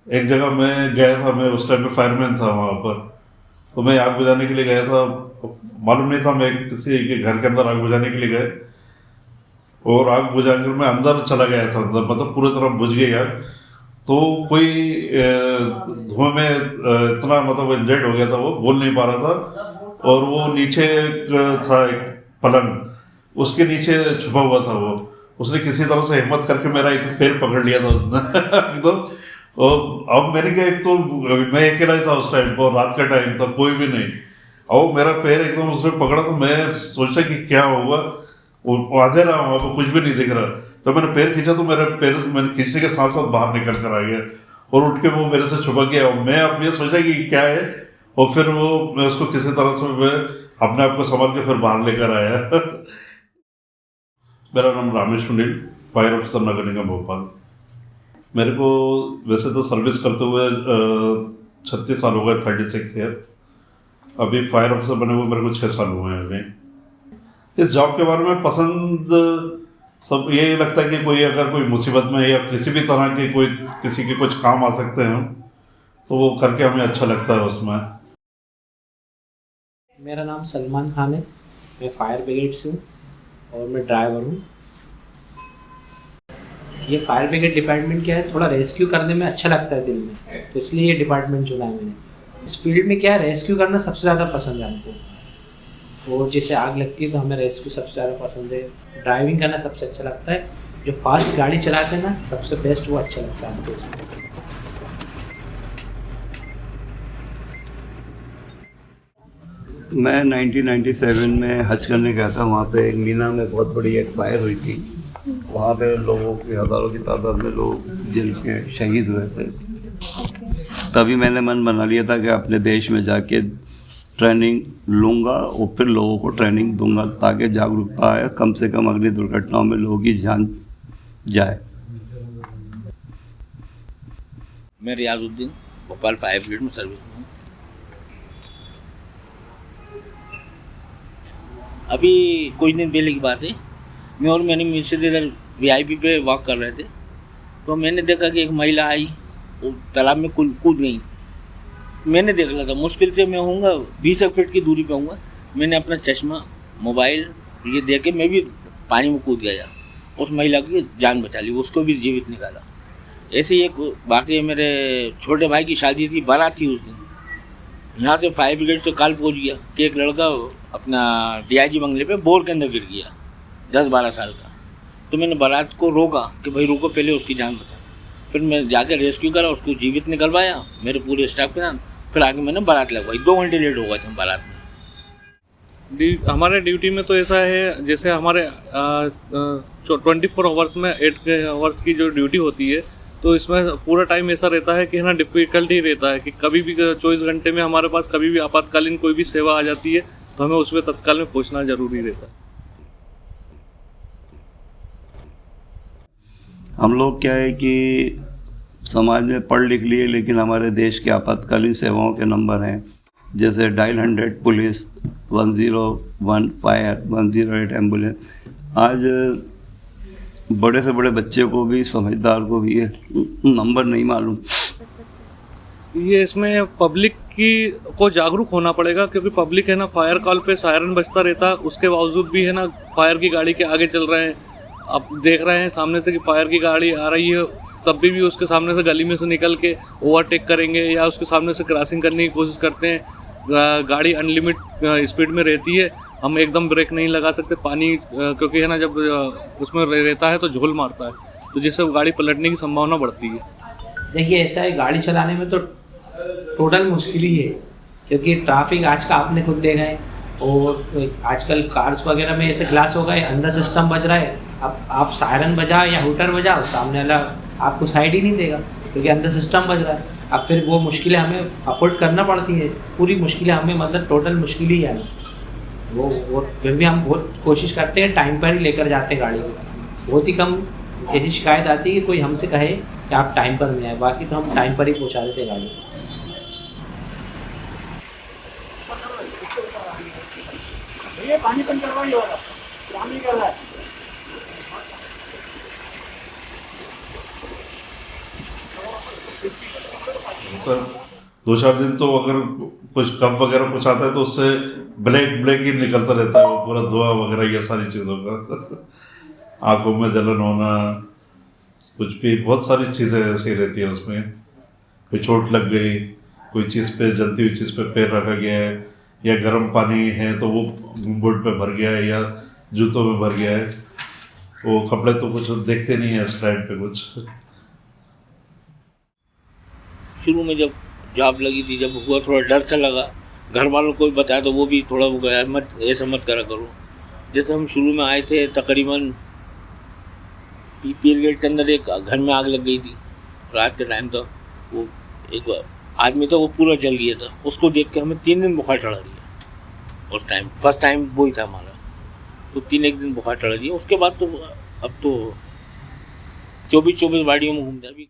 एक जगह मैं गया था, मैं उस टाइम पे फायरमैन था वहाँ पर, तो मैं आग बुझाने के लिए गया था। मालूम नहीं था, मैं किसी के घर के अंदर आग बुझाने के लिए गए और आग बुझाकर मैं अंदर चला गया था, अंदर मतलब पूरी तरह बुझ गई आग। तो कोई धुएं में इतना मतलब इंजर्ड हो गया था, वो बोल नहीं पा रहा था। और वो नीचे था एक पलंग, उसके नीचे छुपा हुआ था वो। उसने किसी तरह से हिम्मत करके मेरा एक पैर पकड़ लिया था उसने एकदम। और अब मैंने क्या, एक तो मैं अकेला ही था उस टाइम पर, रात का टाइम था, कोई भी नहीं। और मेरा पैर एकदम उसने पकड़ा तो मैं सोचा कि क्या होगा। वो अंधेरा, वहाँ पर कुछ भी नहीं दिख रहा। तो मैंने पैर खींचा तो मेरा पैर मैंने खींचने के साथ साथ बाहर निकल कर आ गया और उठ के वो मेरे से छुपा गया। और मैं अब ये सोचा कि क्या है, और फिर वो मैं उसको किसी तरह से मैं अपने आप को संभाल के फिर बाहर लेकर आया मेरा नाम रामेश सुनील, फायर ऑफिसर नगर निगम भोपाल। मेरे को वैसे तो सर्विस करते हुए 36 साल हो गए, 36 ईयर। अभी फायर ऑफिसर बने हुए मेरे को 6 साल हुए हैं अभी। इस जॉब के बारे में पसंद सब ये लगता है कि कोई अगर कोई मुसीबत में या किसी भी तरह के कोई किसी के कुछ काम आ सकते हैं तो वो करके हमें अच्छा लगता है उसमें। मेरा नाम सलमान खान है, मैं फायर ब्रिगेड से हूँ और मैं ड्राइवर हूँ। ये फायर ब्रिगेड डिपार्टमेंट क्या है, थोड़ा रेस्क्यू करने में अच्छा लगता है दिल में, तो इसलिए ये डिपार्टमेंट चुना है मैंने। इस फील्ड में क्या है, रेस्क्यू करना सबसे ज़्यादा पसंद है हमको। और जैसे आग लगती है तो हमें रेस्क्यू सबसे ज़्यादा पसंद है। ड्राइविंग करना सबसे अच्छा लगता है, जो फास्ट गाड़ी चलाते हैं ना, सबसे बेस्ट वो अच्छा लगता है हमको इसमें। मैं 1997 में हज करने गया था। वहाँ पे एक मीना में बहुत बड़ी एक फायर हुई थी। वहाँ पे लोगों की हज़ारों की तादाद में लोग जिनके शहीद हुए थे। तभी मैंने मन बना लिया था कि अपने देश में जाके ट्रेनिंग लूँगा और फिर लोगों को ट्रेनिंग दूंगा ताकि जागरूकता आए, कम से कम अग्नि दुर्घटनाओं में लोगों की जान जाए। मैं रियाजुद्दीन, भोपाल फायर ब्रिगेड में सर्विस में हूँ। अभी कुछ दिन पहले की बात है, मैं और मेरी मिसेज इधर वीआईपी पे वॉक कर रहे थे, तो मैंने देखा कि एक महिला आई वो तालाब में कूद गई। मैंने देख लिया था, मुश्किल से मैं होऊंगा 20 फीट की दूरी पे होऊंगा। मैंने अपना चश्मा, मोबाइल ये दे के मैं भी पानी में कूद गया, उस महिला की जान बचा ली, उसको भी जीवित निकाला। ऐसे ही एक बाकी मेरे छोटे भाई की शादी थी, बारात थी उस दिन। यहाँ से फायर ब्रिगेड से कॉल पहुँच गया कि एक लड़का अपना डीआईजी बंगले पे बोर के अंदर गिर गया, 10-12 साल का। तो मैंने बारात को रोका कि भाई रुको, पहले उसकी जान बचा। फिर मैं जाकर रेस्क्यू करा, उसको जीवित निकलवाया मेरे पूरे स्टाफ के साथ। फिर आगे मैंने बारात लगवाई। 2 घंटे लेट हो गए थे बारात में। हमारे ड्यूटी में तो ऐसा है, जैसे हमारे 24 आवर्स में 8 आवर्स की जो ड्यूटी होती है, तो इसमें पूरा टाइम ऐसा रहता है कि ना डिफ़िकल्टी रहता है कि कभी भी 24 घंटे में हमारे पास कभी भी आपातकालीन कोई भी सेवा आ जाती है तो हमें उसमें तत्काल में पहुंचना ज़रूरी रहता है। हम लोग क्या है कि समाज में पढ़ लिख लिए, लेकिन हमारे देश के आपातकालीन सेवाओं के नंबर हैं जैसे डायल 100 पुलिस, 101 फायर, 108 एम्बुलेंस। आज बड़े से बड़े बच्चे को भी, समझदार को भी ये नंबर नहीं मालूम। ये इसमें पब्लिक की को जागरूक होना पड़ेगा, क्योंकि पब्लिक है ना, फायर कॉल पे सायरन बजता रहता है, उसके बावजूद भी है ना फायर की गाड़ी के आगे चल रहे हैं। आप देख रहे हैं सामने से कि फायर की गाड़ी आ रही है, तब भी उसके सामने से गली में से निकल के ओवरटेक करेंगे या उसके सामने से क्रॉसिंग करने की कोशिश करते हैं। गाड़ी अनलिमिट स्पीड में रहती है, हम एकदम ब्रेक नहीं लगा सकते। पानी क्योंकि है ना, जब उसमें रहता है तो झोल मारता है, तो जिससे गाड़ी पलटने की संभावना बढ़ती है। देखिए ऐसा है, गाड़ी चलाने में तो टोटल मुश्किल ही है, क्योंकि ट्रैफिक आज का आपने खुद देखा है। और आजकल कार्स वगैरह में ऐसे ग्लास हो गए, अंदर सिस्टम बज रहा है, अब आप सायरन बजाओ या हूटर बजाओ, सामने वाला आपको साइड ही नहीं देगा क्योंकि अंदर सिस्टम बज रहा है। अब फिर वो मुश्किलें हमें अफोर्ड करना पड़ती है, पूरी मुश्किलें हमें, मतलब टोटल मुश्किल ही है वो फिर भी हम बहुत कोशिश करते हैं, टाइम पर ही लेकर जाते हैं गाड़ी को। बहुत ही कम ऐसी शिकायत आती है कि कोई हमसे कहे कि आप टाइम पर नहीं आए, बाकी तो हम टाइम पर ही पहुँचा देते हैं गाड़ी। ये पानी बंद करवाइए वाला पानी कर रहा है। तो 2-4 दिन तो अगर कुछ कफ वगैरह कुछ आता है तो उससे ब्लैक ही निकलता रहता है, वो पूरा धुआं वगैरह ये सारी चीज़ों का आंखों में जलन होना, कुछ भी बहुत सारी चीज़ें ऐसी रहती है उसमें। कोई चोट लग गई, कोई चीज़ पे जलती हुई चीज़ पे पैर रखा गया है, या गर्म पानी है तो वो घूंघट पे भर गया है या जूतों में भर गया है, वो कपड़े तो कुछ देखते नहीं है इस टाइम पे कुछ। शुरू में जब जॉब लगी थी, जब हुआ थोड़ा डर सा लगा, घर वालों को भी बताया तो वो भी थोड़ा वो गया, मत ऐसा मत करा करो। जैसे हम शुरू में आए थे तकरीबन पीपीएल गेट के अंदर एक घर में आग लग गई थी, रात के टाइम था। वो एक आदमी था वो पूरा जल गया था, उसको देख के हमें 3 दिन बुखार चढ़ा दिया। उस टाइम फर्स्ट टाइम वो ही था हमारा, तो 3 दिन बुखार चढ़ा दिया। उसके बाद तो अब तो 24 गाड़ियों में घूमते अभी।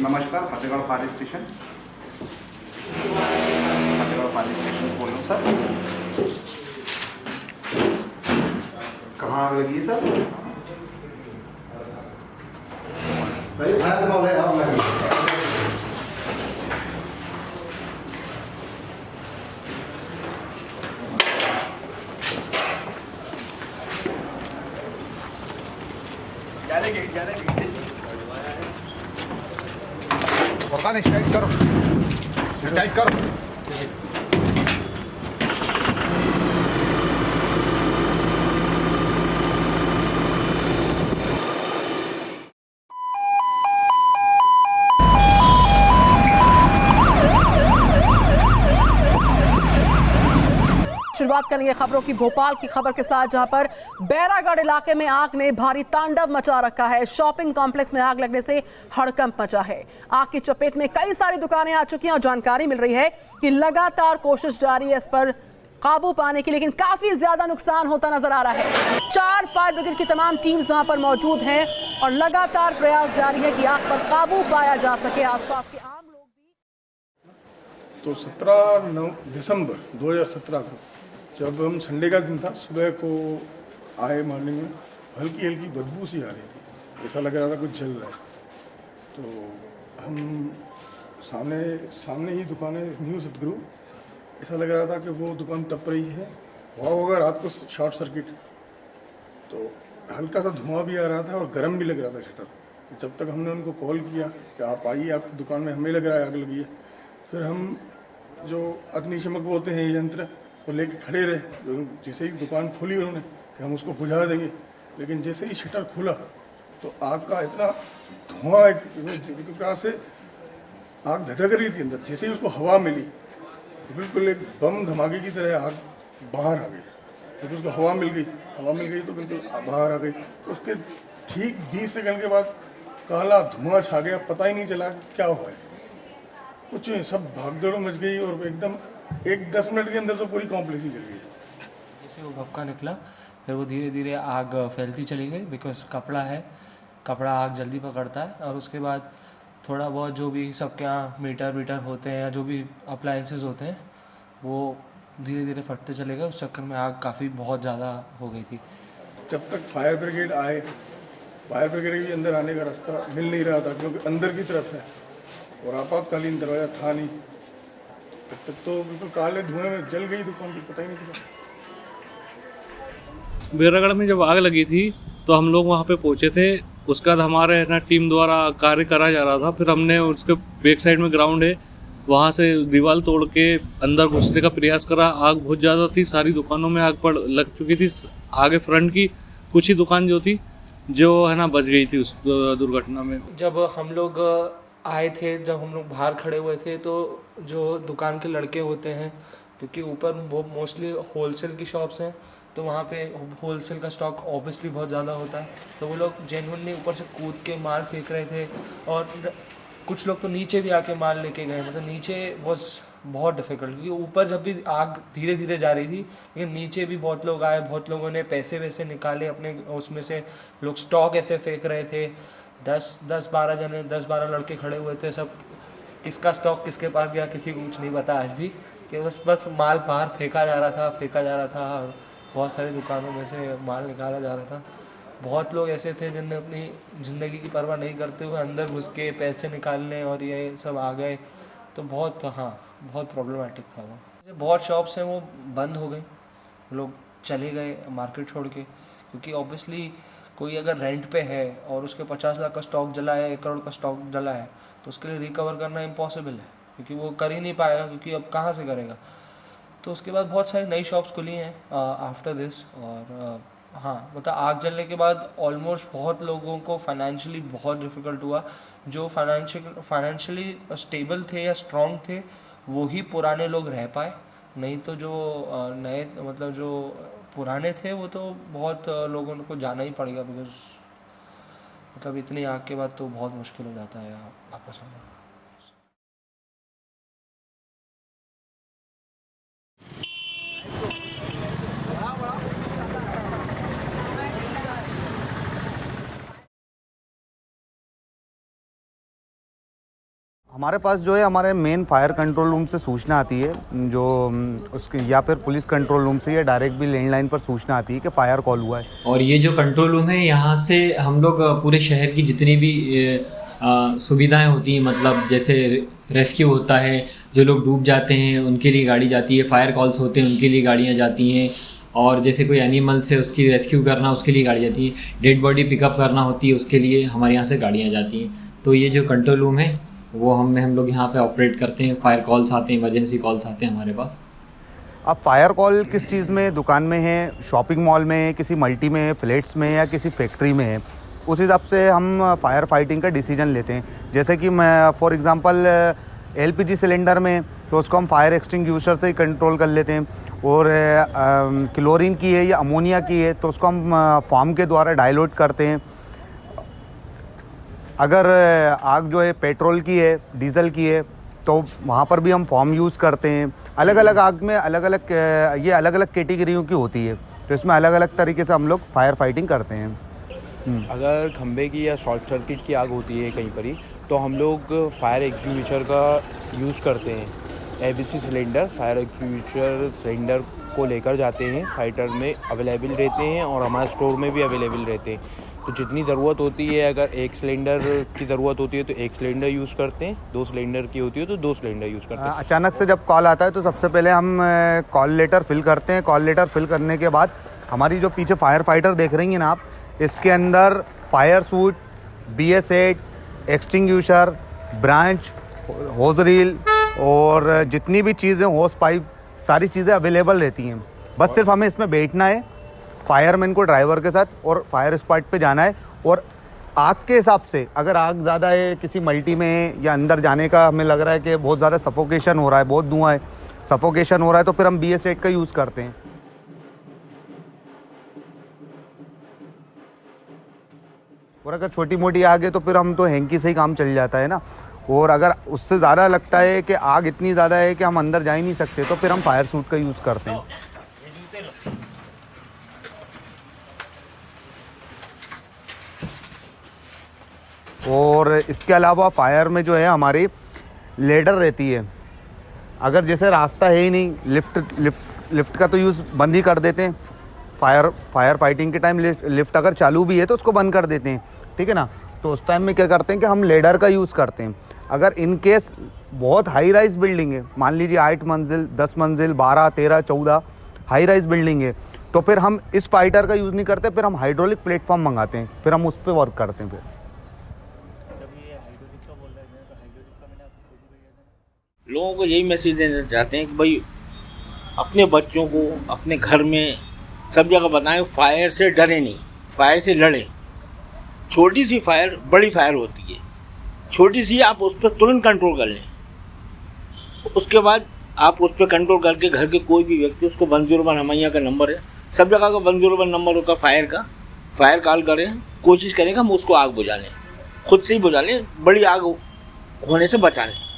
नमस्कार, फतेहगढ़ फायर स्टेशन बोल रहा हूँ सर। कहाँ आग लगी है सर? भाई फायर कॉल है, आग लगी। पता नहीं, टाइट करो, टाइट करो। शुरुआत करेंगे खबरों की भोपाल की खबर के साथ, जहां पर बैरागढ़ इलाके में आग ने भारी तांडव मचा रखा है। शॉपिंग कॉम्प्लेक्स में आग लगने से हड़कंप मचा है। आग की चपेट में कई सारी दुकानें आ चुकी हैं और जानकारी मिल रही है कि लगातार कोशिश जारी है इस पर काबू पाने की, लेकिन काफी ज्यादा नुकसान होता नजर आ रहा है। 4 फायर ब्रिगेड की तमाम टीम्स वहां पर मौजूद हैं और लगातार प्रयास जारी है कि आग पर काबू पाया जा सके। आसपास के आम लोग भी तो 17 दिसंबर 2017 को जब हम संडे का दिन था, सुबह को आए मॉर्निंग में हल्की हल्की बदबू सी आ रही थी, ऐसा लग रहा था कुछ जल रहा है। तो हम सामने ही दुकान है न्यू सतगुरु, ऐसा लग रहा था कि वो दुकान तप रही है। हुआ होगा रात को शॉर्ट सर्किट, तो हल्का सा धुआं भी आ रहा था और गर्म भी लग रहा था शटर। जब तक हमने उनको कॉल किया कि आप आइए, आपकी दुकान में हमें लग रहा है आग लगी है, फिर हम जो अग्निशमक होते हैं यंत्र वो लेके खड़े रहे। जैसे ही दुकान खोली उन्होंने कि हम उसको बुझा देंगे, लेकिन जैसे ही शटर खुला तो आग का इतना धुआं, एक प्रकार से आग धधक रही थी अंदर। जैसे ही उसको हवा मिली तो बिल्कुल एक बम धमाके की तरह आग बाहर आ गई। फिर उसको हवा मिल गई तो बिल्कुल बाहर आ गई। तो उसके ठीक 20 सेकंड के बाद काला धुआं छा गया, पता ही नहीं चला क्या हुआ है। कुछ नहीं, सब भागदौड़ मच गई और एकदम 10 मिनट के अंदर तो पूरी कॉम्प्लेक्स ही जल गई। जैसे वो भपका निकला, फिर वो धीरे धीरे आग फैलती चली गई, बिकॉज कपड़ा आग जल्दी पकड़ता है। और उसके बाद थोड़ा बहुत जो भी सबके यहाँ मीटर होते हैं या जो भी अप्लायंसेस होते हैं वो धीरे धीरे फटते चले गए। उस चक्कर में आग काफ़ी बहुत ज़्यादा हो गई थी। जब तक फायर ब्रिगेड आए, फायर ब्रिगेड के अंदर आने का रास्ता मिल नहीं रहा था, क्योंकि अंदर की तरफ है और आपातकालीन दरवाज़ा था नहीं। तब तक तो बिल्कुल काले धुएं में जल गई दुकान की, पता ही नहीं चला। बैरागढ़ में जब आग लगी थी तो हम लोग वहाँ पे पहुँचे थे। उसके बाद हमारे है ना टीम द्वारा कार्य करा जा रहा था। फिर हमने उसके बैक साइड में ग्राउंड है, वहाँ से दीवार तोड़ के अंदर घुसने का प्रयास करा। आग बहुत ज़्यादा थी, सारी दुकानों में आग पड़ लग चुकी थी। आगे फ्रंट की कुछ ही दुकान जो थी जो है ना बच गई थी उस दुर्घटना में। जब हम लोग आए थे, जब हम लोग बाहर खड़े हुए थे, तो जो दुकान के लड़के होते हैं, क्योंकि ऊपर वो मोस्टली होलसेल की शॉप्स हैं, तो वहाँ पे होलसेल का स्टॉक ऑब्वियसली बहुत ज़्यादा होता है। तो वो लोग जेन्युइनली ऊपर से कूद के माल फेंक रहे थे, और कुछ लोग तो नीचे भी आके माल लेके गए। मतलब नीचे बहुत डिफ़िकल्ट, क्योंकि ऊपर जब भी आग धीरे धीरे जा रही थी, लेकिन नीचे भी बहुत लोग आए, बहुत लोगों ने पैसे वैसे निकाले अपने, उसमें से लोग स्टॉक ऐसे फेंक रहे थे। 10-12 लड़के खड़े हुए थे, सब किसका स्टॉक किसके पास गया किसी को कुछ नहीं पता आज भी, कि बस माल बाहर फेंका जा रहा था। और बहुत सारी दुकानों में से माल निकाला जा रहा था। बहुत लोग ऐसे थे जिनने अपनी ज़िंदगी की परवाह नहीं करते हुए अंदर घुस के पैसे निकालने और ये सब आ गए। तो बहुत प्रॉब्लमेटिक था वो। बहुत शॉप्स हैं वो बंद हो गई, लोग चले गए मार्केट छोड़ के, क्योंकि ऑब्वियसली कोई अगर रेंट पे है और उसके 50 लाख का स्टॉक जला है, 1 करोड़ का स्टॉक जला है, तो उसके लिए रिकवर करना इम्पॉसिबल है, क्योंकि वो कर ही नहीं पाएगा, क्योंकि अब कहाँ से करेगा। तो उसके बाद बहुत सारी नई शॉप्स खुली हैं आफ्टर दिस। और हाँ, मतलब आग जलने के बाद ऑलमोस्ट बहुत लोगों को फाइनेंशियली बहुत डिफ़िकल्ट हुआ। जो फाइनेंशियली स्टेबल थे या स्ट्रॉन्ग थे वो ही पुराने लोग रह पाए, नहीं तो जो नए मतलब जो पुराने थे वो तो बहुत लोगों को जाना ही पड़ेगा, बिकॉज मतलब इतनी आग के बाद तो बहुत मुश्किल हो जाता है वापस आना। हमारे पास जो है हमारे मेन फायर कंट्रोल रूम से सूचना आती है, जो उसके या फिर पुलिस कंट्रोल रूम से या डायरेक्ट भी लैंडलाइन पर सूचना आती है कि फायर कॉल हुआ है। और ये जो कंट्रोल रूम है, यहाँ से हम लोग पूरे शहर की जितनी भी सुविधाएं होती हैं, मतलब जैसे रेस्क्यू होता है, जो लोग डूब जाते हैं उनके लिए गाड़ी जाती है, फायर कॉल्स होते हैं उनके लिए गाड़ियाँ जाती हैं, और जैसे कोई एनिमल्स है उसकी रेस्क्यू करना उसके लिए गाड़ी जाती है, डेड बॉडी पिकअप करना होती है उसके लिए हमारे यहाँ से गाड़ियाँ जाती हैं। तो ये जो कंट्रोल रूम है वो हम लोग यहाँ पे ऑपरेट करते हैं। फायर कॉल्स आते हैं, इमरजेंसी कॉल्स आते हैं हमारे पास। अब फायर कॉल किस चीज़ में, दुकान में है, शॉपिंग मॉल में है, किसी मल्टी में है, फ्लैट्स में है या किसी फैक्ट्री में है, उस हिसाब से हम फायर फाइटिंग का डिसीजन लेते हैं। जैसे कि मैं फॉर एग्जांपल LPG सिलेंडर में तो उसको हम फायर एक्सटिंग्विशर से ही कंट्रोल कर लेते हैं, और क्लोरीन की है या अमोनिया की है तो उसको हम फॉर्म के द्वारा डाइल्यूट करते हैं। अगर आग जो है पेट्रोल की है, डीजल की है, तो वहाँ पर भी हम फॉर्म यूज़ करते हैं। अलग अलग आग में अलग अलग कैटेगरियों की होती है, तो इसमें अलग अलग तरीके से हम लोग फायर फाइटिंग करते हैं। अगर खंबे की या शॉर्ट सर्किट की आग होती है कहीं पर ही, तो हम लोग फायर एक्सटिंग्विशर का यूज़ करते हैं। ABC cylinder, fire extinguisher cylinder को लेकर जाते हैं, फाइटर में अवेलेबल रहते हैं और हमारे स्टोर में भी अवेलेबल रहते हैं। तो जितनी ज़रूरत होती है, अगर 1 सिलेंडर की ज़रूरत होती है तो 1 सिलेंडर यूज़ करते हैं, 2 सिलेंडर की होती है तो 2 सिलेंडर यूज़ करते हैं। अचानक से जब कॉल आता है तो सबसे पहले हम कॉल लेटर फिल करते हैं। कॉल लेटर फिल करने के बाद हमारी जो पीछे फायर फाइटर देख रही हैं ना आप, इसके अंदर fire suit, BS8, extinguisher, branch, hose reel और जितनी भी चीज़ें, होस पाइप, सारी चीज़ें अवेलेबल रहती हैं। बस सिर्फ हमें इसमें बैठना है फायरमैन को ड्राइवर के साथ और फायर स्पॉट पे जाना है। और आग के हिसाब से अगर आग ज़्यादा है किसी मल्टी में या अंदर जाने का हमें लग रहा है कि बहुत ज़्यादा सफोकेशन हो रहा है, बहुत धुआं है, सफोकेशन हो रहा है, तो फिर हम BS8 का यूज़ करते हैं। और अगर छोटी मोटी आग है तो फिर हम तो हैंकी से ही काम चल जाता है ना। और अगर उससे ज़्यादा लगता है कि आग इतनी ज़्यादा है कि हम अंदर जा ही नहीं सकते, तो फिर हम फायर सूट का यूज़ करते हैं। और इसके अलावा फायर में जो है हमारी लेडर रहती है। अगर जैसे रास्ता है ही नहीं, लिफ्ट का तो यूज़ बंद ही कर देते हैं। फायर फाइटिंग के टाइम लिफ्ट अगर चालू भी है तो उसको बंद कर देते हैं, ठीक है ना। तो उस टाइम में क्या करते हैं कि हम लेडर का यूज़ करते हैं। अगर इन केस बहुत हाई राइज बिल्डिंग है, मान लीजिए 8 मंजिल, 10 मंजिल, 12, 13, 14 हाई राइज बिल्डिंग है, तो फिर हम इस फाइटर का यूज़ नहीं करते, फिर हम हाइड्रोलिक प्लेटफॉर्म मंगाते हैं, फिर हम उस पर वर्क करते हैं। फिर लोगों को यही मैसेज देना चाहते हैं कि भाई अपने बच्चों को अपने घर में सब जगह बताएं, फायर से डरे नहीं, फायर से लड़ें। छोटी सी फायर बड़ी फायर होती है, छोटी सी आप उस पर तुरंत कंट्रोल कर लें, उसके बाद आप उस पर कंट्रोल करके घर के कोई भी व्यक्ति, उसको 101 हमैया का नंबर है, सब जगह का 101 नंबर होगा फायर का, फायर कॉल करें, कोशिश करें कि हम उसको आग बुझा लें, खुद से ही बुझा लें, बड़ी आग होने से बचा लें।